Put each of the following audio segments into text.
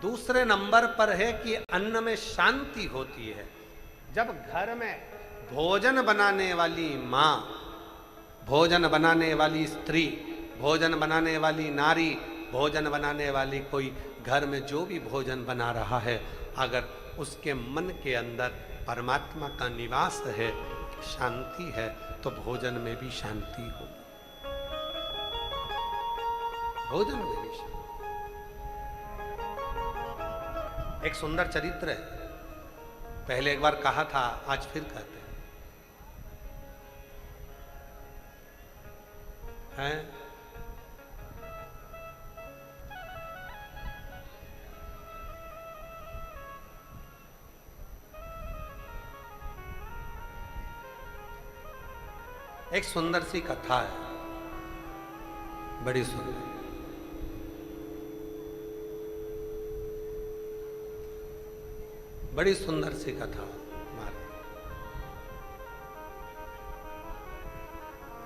दूसरे नंबर पर है कि अन्न में शांति होती है। जब घर में भोजन बनाने वाली माँ, भोजन बनाने वाली स्त्री, भोजन बनाने वाली नारी, भोजन बनाने वाली कोई घर में जो भी भोजन बना रहा है, अगर उसके मन के अंदर परमात्मा का निवास है, शांति है, तो भोजन में भी शांति होगी। भोजन में भी शांति। एक सुंदर चरित्र है, पहले एक बार कहा था, आज फिर कहते हैं। एक सुंदर सी कथा है, बड़ी सुंदर, बड़ी सुंदर सी कथा।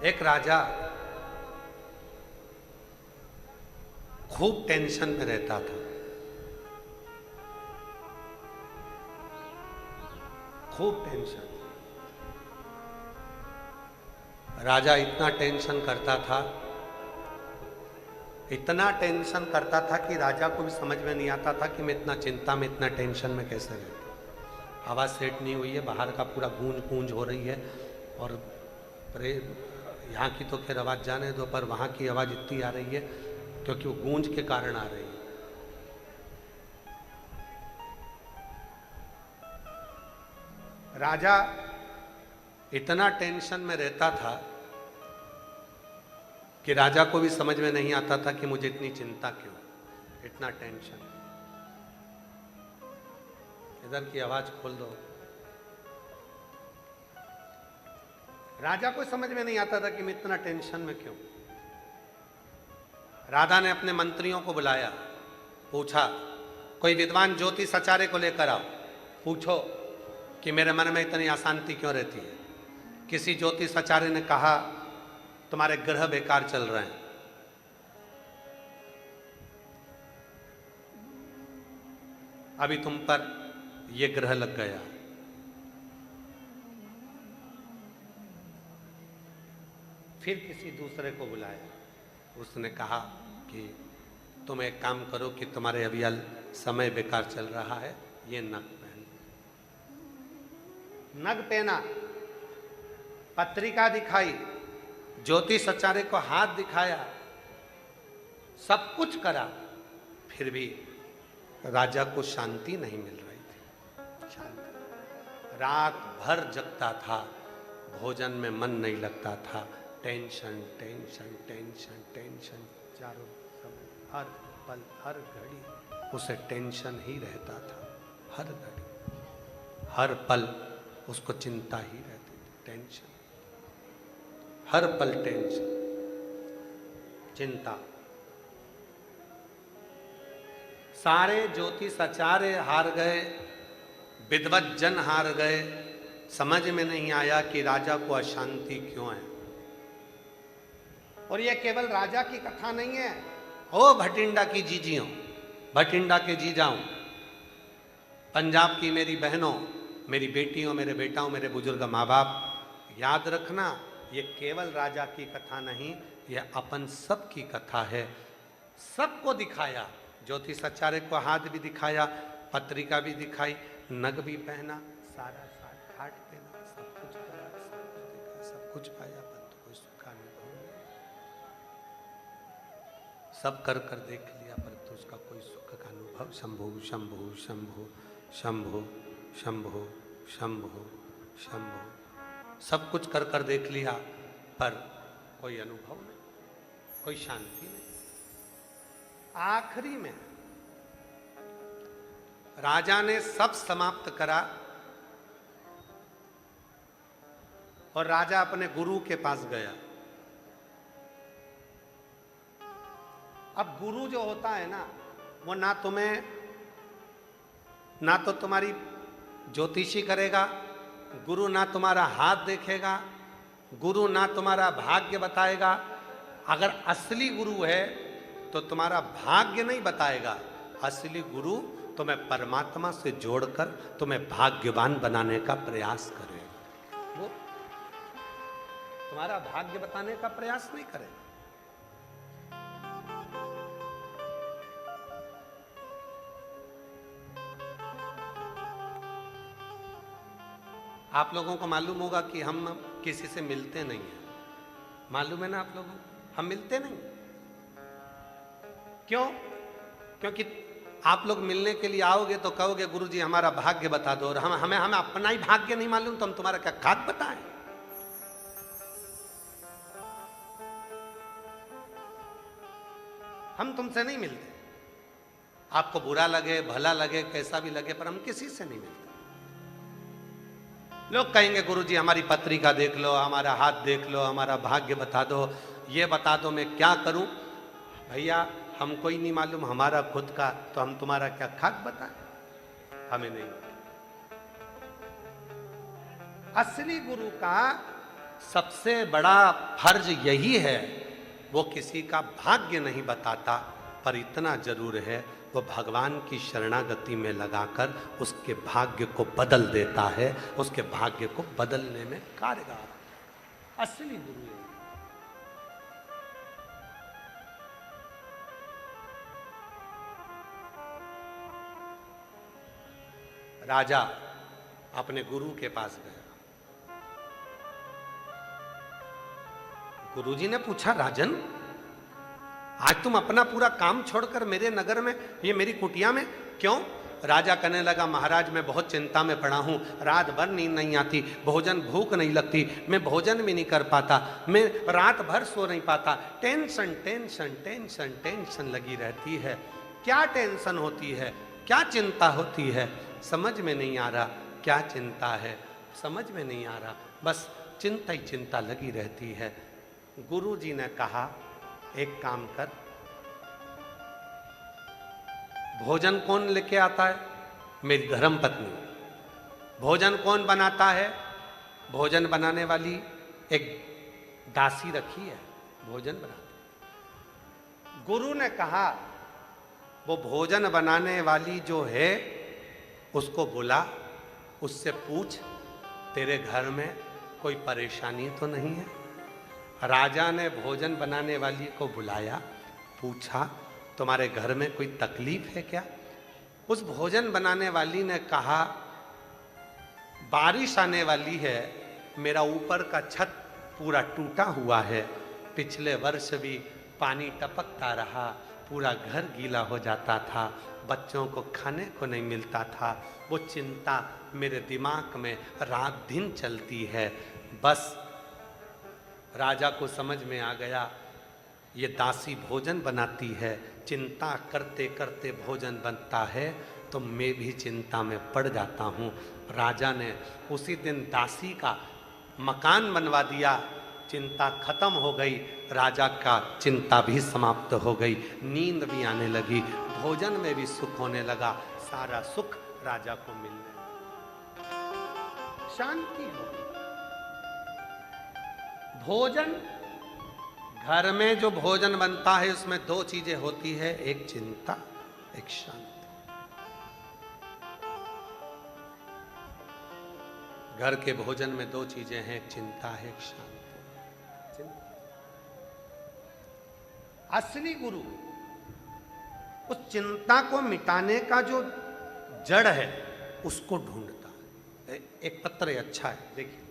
एक राजा खूब टेंशन में रहता था, खूब टेंशन। राजा इतना टेंशन करता था, इतना टेंशन करता था कि राजा को भी समझ में नहीं आता था कि मैं इतना चिंता में, इतना टेंशन में कैसे रहता। आवाज़ सेट नहीं हुई है, बाहर का पूरा गूंज गूंज हो रही है, और यहाँ की तो खैर आवाज़ जाने दो, पर वहाँ की आवाज़ इतनी आ रही है क्योंकि वो गूंज के कारण आ रही है। राजा इतना टेंशन में रहता था कि राजा को भी समझ में नहीं आता था कि मुझे इतनी चिंता क्यों, इतना टेंशन। इधर की आवाज खोल दो। राजा को समझ में नहीं आता था कि मैं इतना टेंशन में क्यों। राजा ने अपने मंत्रियों को बुलाया, पूछा कोई विद्वान ज्योतिष आचार्य को लेकर आओ, पूछो कि मेरे मन में इतनी अशांति क्यों रहती है। किसी ज्योतिष आचार्य ने कहा तुम्हारे ग्रह बेकार चल रहे हैं। अभी तुम पर ये ग्रह लग गया। फिर किसी दूसरे को बुलाया, उसने कहा कि तुम एक काम करो कि तुम्हारे अभी समय बेकार चल रहा है, ये नग पहन। नग पहना, पत्रिका दिखाई, ज्योतिष आचार्य को हाथ दिखाया, सब कुछ करा, फिर भी राजा को शांति नहीं मिल रही थी। शांति। रात भर जगता था, भोजन में मन नहीं लगता था, टेंशन टेंशन टेंशन टेंशन, चारों समय, हर पल हर घड़ी उसे टेंशन ही रहता था। हर घड़ी हर पल उसको चिंता ही रहती थी, टेंशन, हर पल टेंशन, चिंता। सारे ज्योतिष आचार्य हार गए, विद्वत जन हार गए, समझ में नहीं आया कि राजा को अशांति क्यों है। और यह केवल राजा की कथा नहीं है। ओ भटिंडा की जीजियों, भटिंडा के जीजाओं, पंजाब की मेरी बहनों, मेरी बेटियों, मेरे बेटाओं, मेरे बुजुर्ग माँ बाप, याद रखना, ये केवल राजा की कथा नहीं, यह अपन सब की कथा है। सबको दिखाया, ज्योतिष आचार्य को हाथ भी दिखाया, पत्रिका भी दिखाई, नग भी पहना, सारा साथ खाट देना, सब कुछ करा, सब कुछ देखा, सब कुछ पाया, परंतु कोई सुख का अनुभव नहीं। सब कर कर देख लिया, परंतु उसका कोई सुख का अनुभव। शंभु शंभु शंभु शंभु शंभु शंभु शंभु, सब कुछ कर कर देख लिया, पर कोई अनुभव नहीं, कोई शांति नहीं। आखिरी में राजा ने सब समाप्त करा और राजा अपने गुरु के पास गया। अब गुरु जो होता है ना, वो ना तुम्हें, ना तो तुम्हारी ज्योतिषी करेगा, गुरु ना तुम्हारा हाथ देखेगा, गुरु ना तुम्हारा भाग्य बताएगा। अगर असली गुरु है तो तुम्हारा भाग्य नहीं बताएगा, असली गुरु तुम्हें परमात्मा से जोड़कर तुम्हें भाग्यवान बनाने का प्रयास करेगा। वो तुम्हारा भाग्य बताने का प्रयास नहीं करेगा। आप लोगों को मालूम होगा कि हम किसी से मिलते नहीं हैं, मालूम है ना आप लोगों को, हम मिलते नहीं। क्यों? क्योंकि आप लोग मिलने के लिए आओगे तो कहोगे गुरुजी हमारा भाग्य बता दो, और हमें अपना ही भाग्य नहीं मालूम तो हम तुम्हारा क्या खाक बताएं। हम तुमसे नहीं मिलते, आपको बुरा लगे भला लगे कैसा भी लगे, पर हम किसी से नहीं मिलते। लोग कहेंगे गुरुजी हमारी पत्रिका देख लो, हमारा हाथ देख लो, हमारा भाग्य बता दो, ये बता दो मैं क्या करूं। भैया हमको ही नहीं मालूम हमारा खुद का, तो हम तुम्हारा क्या खाक बताएं, हमें नहीं। असली गुरु का सबसे बड़ा फर्ज यही है, वो किसी का भाग्य नहीं बताता, पर इतना जरूर है वो भगवान की शरणागति में लगाकर उसके भाग्य को बदल देता है, उसके भाग्य को बदलने में कारगर असली गुरु है। राजा अपने गुरु के पास गया। गुरुजी ने पूछा राजन आज तुम अपना पूरा काम छोड़कर मेरे नगर में, ये मेरी कुटिया में क्यों? राजा कहने लगा महाराज मैं बहुत चिंता में पड़ा हूँ, रात भर नींद नहीं आती, भोजन भूख नहीं लगती, मैं भोजन भी नहीं कर पाता, मैं रात भर सो नहीं पाता, टेंशन टेंशन टेंशन टेंशन लगी रहती है। क्या टेंशन होती है, क्या चिंता होती है, समझ में नहीं आ रहा। क्या चिंता है समझ में नहीं आ रहा, बस चिंता ही चिंता लगी रहती है। गुरुजी ने कहा एक काम कर, भोजन कौन लेके आता है? मेरी धर्म पत्नी। भोजन कौन बनाता है? भोजन बनाने वाली एक दासी रखी है, भोजन बनाती। गुरु ने कहा वो भोजन बनाने वाली जो है उसको बुला, उससे पूछ तेरे घर में कोई परेशानी तो नहीं है। राजा ने भोजन बनाने वाली को बुलाया, पूछा तुम्हारे घर में कोई तकलीफ है क्या? उस भोजन बनाने वाली ने कहा बारिश आने वाली है, मेरा ऊपर का छत पूरा टूटा हुआ है, पिछले वर्ष भी पानी टपकता रहा, पूरा घर गीला हो जाता था, बच्चों को खाने को नहीं मिलता था, वो चिंता मेरे दिमाग में रात दिन चलती है। बस राजा को समझ में आ गया ये दासी भोजन बनाती है, चिंता करते करते भोजन बनता है तो मैं भी चिंता में पड़ जाता हूँ। राजा ने उसी दिन दासी का मकान बनवा दिया, चिंता खत्म हो गई, राजा का चिंता भी समाप्त हो गई, नींद भी आने लगी, भोजन में भी सुख होने लगा, सारा सुख राजा को मिलने लगा, शांति हो गई। भोजन, घर में जो भोजन बनता है उसमें दो चीजें होती है, एक चिंता एक शांति। घर के भोजन में दो चीजें हैं, एक चिंता है एक शांति। असली गुरु उस चिंता को मिटाने का जो जड़ है उसको ढूंढता है। एक पत्र अच्छा है, देखिए।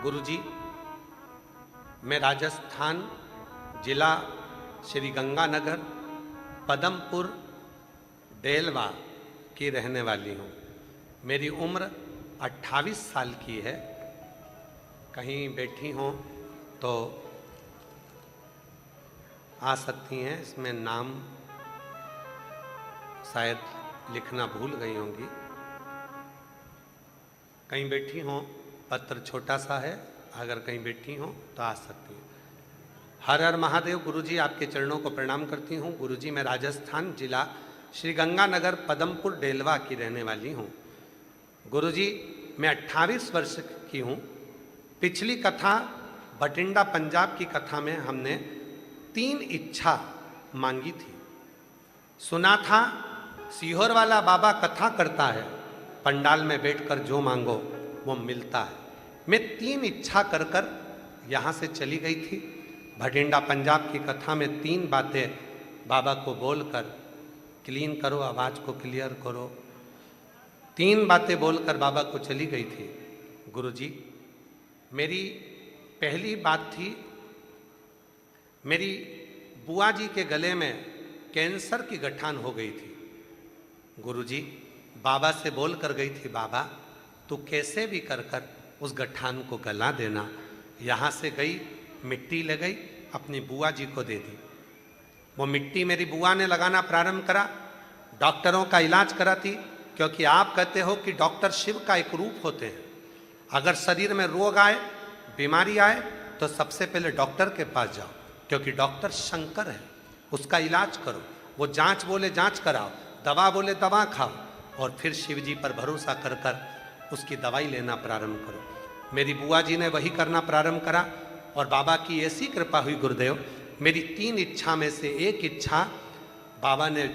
गुरुजी मैं राजस्थान जिला श्री गंगानगर पदमपुर डेलवा की रहने वाली हूँ। मेरी उम्र 28 साल की है। कहीं बैठी हों तो आ सकती हैं। इसमें नाम शायद लिखना भूल गई होंगी। कहीं बैठी हों, पत्र छोटा सा है, अगर कहीं बैठी हों तो आ सकती हैं। हर हर महादेव। गुरुजी आपके चरणों को प्रणाम करती हूँ। गुरुजी मैं राजस्थान जिला श्री गंगानगर पदमपुर डेलवा की रहने वाली हूँ। गुरुजी मैं 28 वर्ष की हूँ। पिछली कथा बठिंडा पंजाब की कथा में हमने 3 इच्छा मांगी थी। सुना था सीहोर वाला बाबा कथा करता है, पंडाल में बैठकर जो मांगो वो मिलता है। मैं 3 इच्छा कर कर यहाँ से चली गई थी। बठिंडा पंजाब की कथा में 3 बातें बाबा को बोलकर, क्लीन करो, आवाज़ को क्लियर करो, 3 बातें बोलकर बाबा को चली गई थी। गुरुजी मेरी पहली बात थी, मेरी बुआ जी के गले में कैंसर की गठान हो गई थी। गुरुजी बाबा से बोल कर गई थी, बाबा तू कैसे भी कर कर उस गठान को गला देना। यहाँ से गई, मिट्टी ले गई, अपनी बुआ जी को दे दी। वो मिट्टी मेरी बुआ ने लगाना प्रारंभ करा। डॉक्टरों का इलाज कराती, क्योंकि आप कहते हो कि डॉक्टर शिव का एक रूप होते हैं। अगर शरीर में रोग आए, बीमारी आए, तो सबसे पहले डॉक्टर के पास जाओ, क्योंकि डॉक्टर शंकर है। उसका इलाज करो। वो जांच बोले जांच कराओ, दवा बोले दवा खाओ, और फिर शिव जी पर भरोसा कर कर उसकी दवाई लेना प्रारंभ करो। मेरी बुआ जी ने वही करना प्रारंभ करा, और बाबा की ऐसी कृपा हुई गुरुदेव, मेरी 3 इच्छा में से एक इच्छा बाबा ने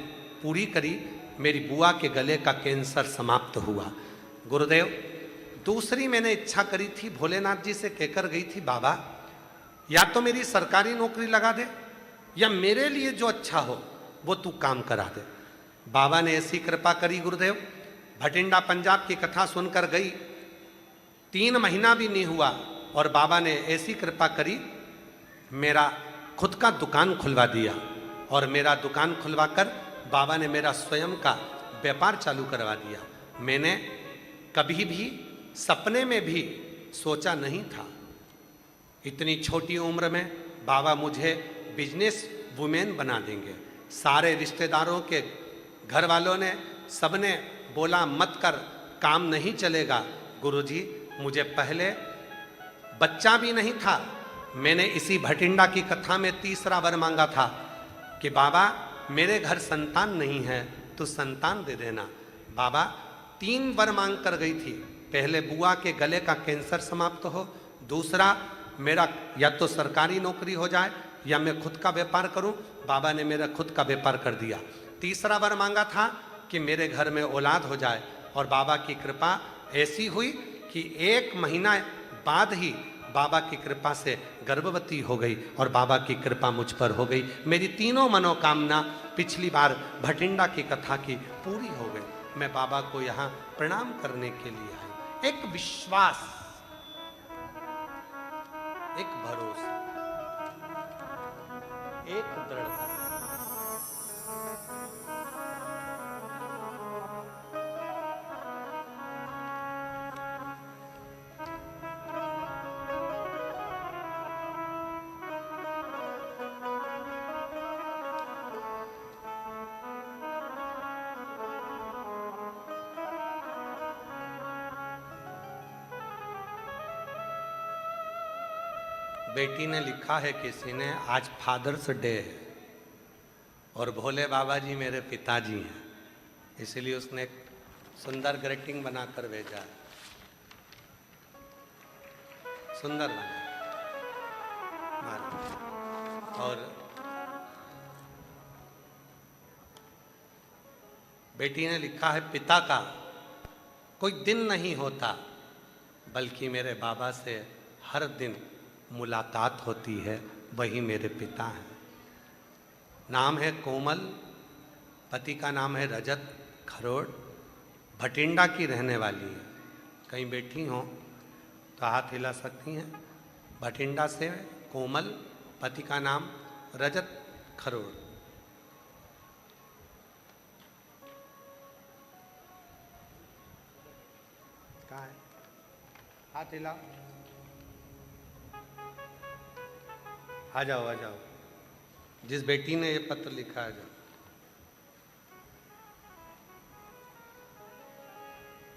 पूरी करी। मेरी बुआ के गले का कैंसर समाप्त हुआ। गुरुदेव दूसरी मैंने इच्छा करी थी, भोलेनाथ जी से कहकर गई थी, बाबा या तो मेरी सरकारी नौकरी लगा दे, या मेरे लिए जो अच्छा हो वो तू काम करा दे। बाबा ने ऐसी कृपा करी गुरुदेव, बठिंडा पंजाब की कथा सुनकर गई, 3 महीना भी नहीं हुआ, और बाबा ने ऐसी कृपा करी, मेरा खुद का दुकान खुलवा दिया। और मेरा दुकान खुलवा कर बाबा ने मेरा स्वयं का व्यापार चालू करवा दिया। मैंने कभी भी सपने में भी सोचा नहीं था, इतनी छोटी उम्र में बाबा मुझे बिजनेस वुमेन बना देंगे। सारे रिश्तेदारों के घर वालों ने, सबने बोला मत कर, काम नहीं चलेगा। गुरुजी मुझे पहले बच्चा भी नहीं था। मैंने इसी भटिंडा की कथा में तीसरा वर मांगा था कि बाबा मेरे घर संतान नहीं है, तो संतान दे देना। बाबा 3 वर मांग कर गई थी। पहले बुआ के गले का कैंसर समाप्त हो, दूसरा मेरा या तो सरकारी नौकरी हो जाए या मैं खुद का व्यापार करूं। बाबा ने मेरा खुद का व्यापार कर दिया। तीसरा वर मांगा था कि मेरे घर में औलाद हो जाए, और बाबा की कृपा ऐसी हुई कि 1 महीना बाद ही बाबा की कृपा से गर्भवती हो गई, और बाबा की कृपा मुझ पर हो गई। मेरी तीनों मनोकामना पिछली बार भटिंडा की कथा की पूरी हो गई। मैं बाबा को यहाँ प्रणाम करने के लिए आई। एक विश्वास, एक भरोसा, एक दृढ़ता। बेटी ने लिखा है किसी ने, आज फादर्स डे है और भोले बाबा जी मेरे पिताजी हैं, इसलिए उसने एक सुंदर ग्रीटिंग बनाकर भेजा है। सुंदर बना। और बेटी ने लिखा है, पिता का कोई दिन नहीं होता, बल्कि मेरे बाबा से हर दिन मुलाकात होती है, वही मेरे पिता हैं। नाम है कोमल, पति का नाम है रजत खरोड़, भटिंडा की रहने वाली है। कहीं बैठी हों तो हाथ हिला सकती हैं। भटिंडा से कोमल, पति का नाम रजत खरोड़। कहाँ है? हाथ हिलाओ, आ जाओ आ जाओ। जिस बेटी ने ये पत्र लिखा है, जाओ।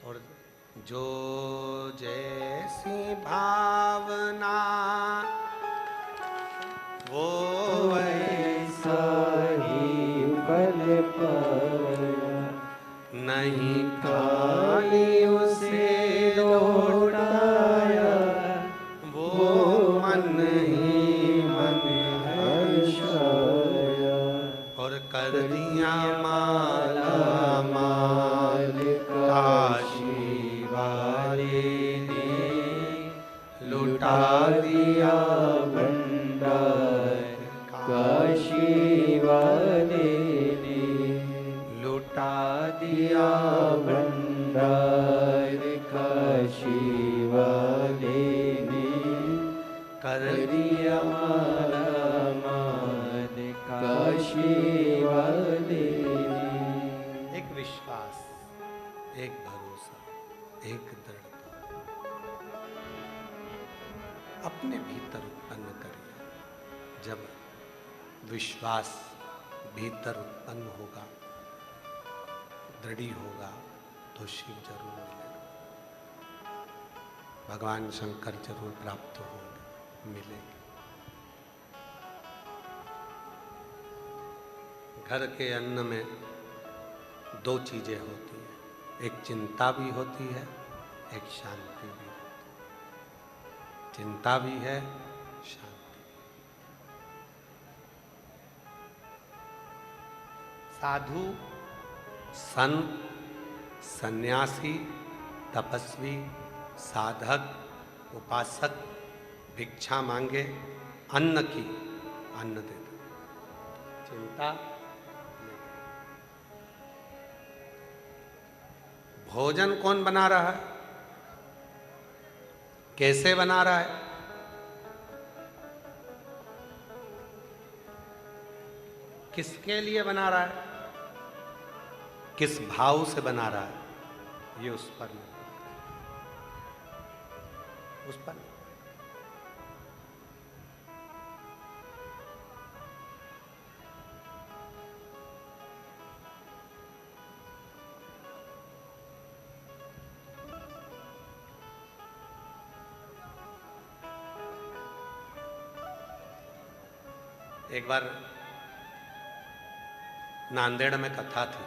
और जो जैसी भावना वो वैसा ही फल पाया, नहीं खाली उसे लौटाया, वो मन ही मन हर्षाया। और कर दिया माला माल काशी वाले ने, लुटा दिया भंडार काशी वाले ने, लुटा दिया भंडार काशी वाले ने, कर दिया माला माल काशी वाले ने। एक विश्वास, एक भरोसा, एक दृढ़ता अपने भीतर उत्पन्न करिए। जब विश्वास भीतर उत्पन्न होगा, दृढ़ होगा, तो शिव जरूर मिलेगा, भगवान शंकर जरूर प्राप्त होंगे, मिलेंगे। घर के अन्न में दो चीजें होती हैं, एक चिंता भी होती है, एक शांति भी होती है। चिंता भी है, शांति। साधु, संत, सन्यासी, तपस्वी, साधक, उपासक भिक्षा मांगे, अन्न की, अन्न दे दो। चिंता, भोजन कौन बना रहा है, कैसे बना रहा है, किसके लिए बना रहा है, किस भाव से बना रहा है, ये उस पर नहीं, उस पर नहीं। एक बार नांदेड़ में कथा थी।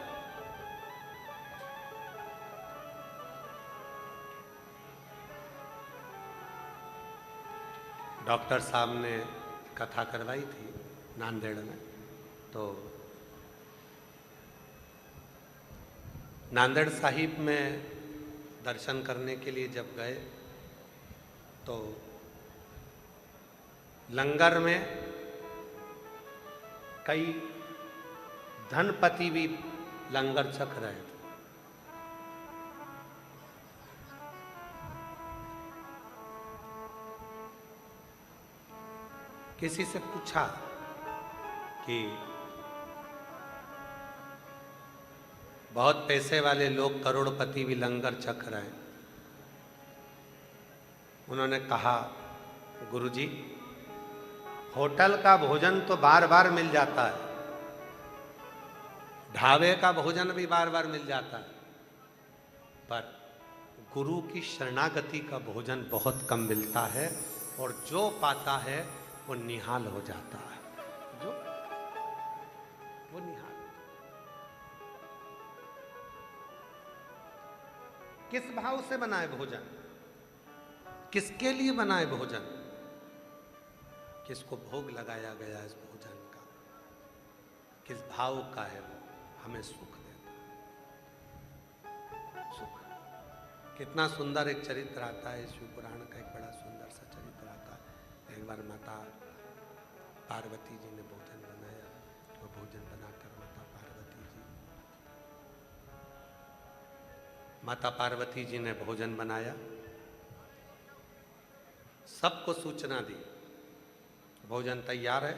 डॉक्टर साहब ने कथा करवाई थी नांदेड़ में। तो नांदेड़ साहिब में दर्शन करने के लिए जब गए तो लंगर में कई धनपति भी लंगर चख रहे थे। किसी से पूछा कि बहुत पैसे वाले लोग, करोड़पति भी लंगर चख रहे हैं। उन्होंने कहा, गुरुजी, होटल का भोजन तो बार बार मिल जाता है, ढाबे का भोजन भी बार बार मिल जाता है, पर गुरु की शरणागति का भोजन बहुत कम मिलता है, और जो पाता है वो निहाल हो जाता है। जो वो निहाल। किस भाव से बनाए भोजन, किसके लिए बनाए भोजन, किसको भोग लगाया गया इस भोजन का, किस भाव का है वो, हमें सुख देता है। सुख। कितना सुंदर एक चरित्र आता है शिव पुराण का, एक बड़ा सुंदर सा चरित्र आता है। एक बार माता पार्वती जी ने भोजन बनाया, वो भोजन बनाकर माता पार्वती जी ने भोजन बनाया, सबको सूचना दी भोजन तैयार है।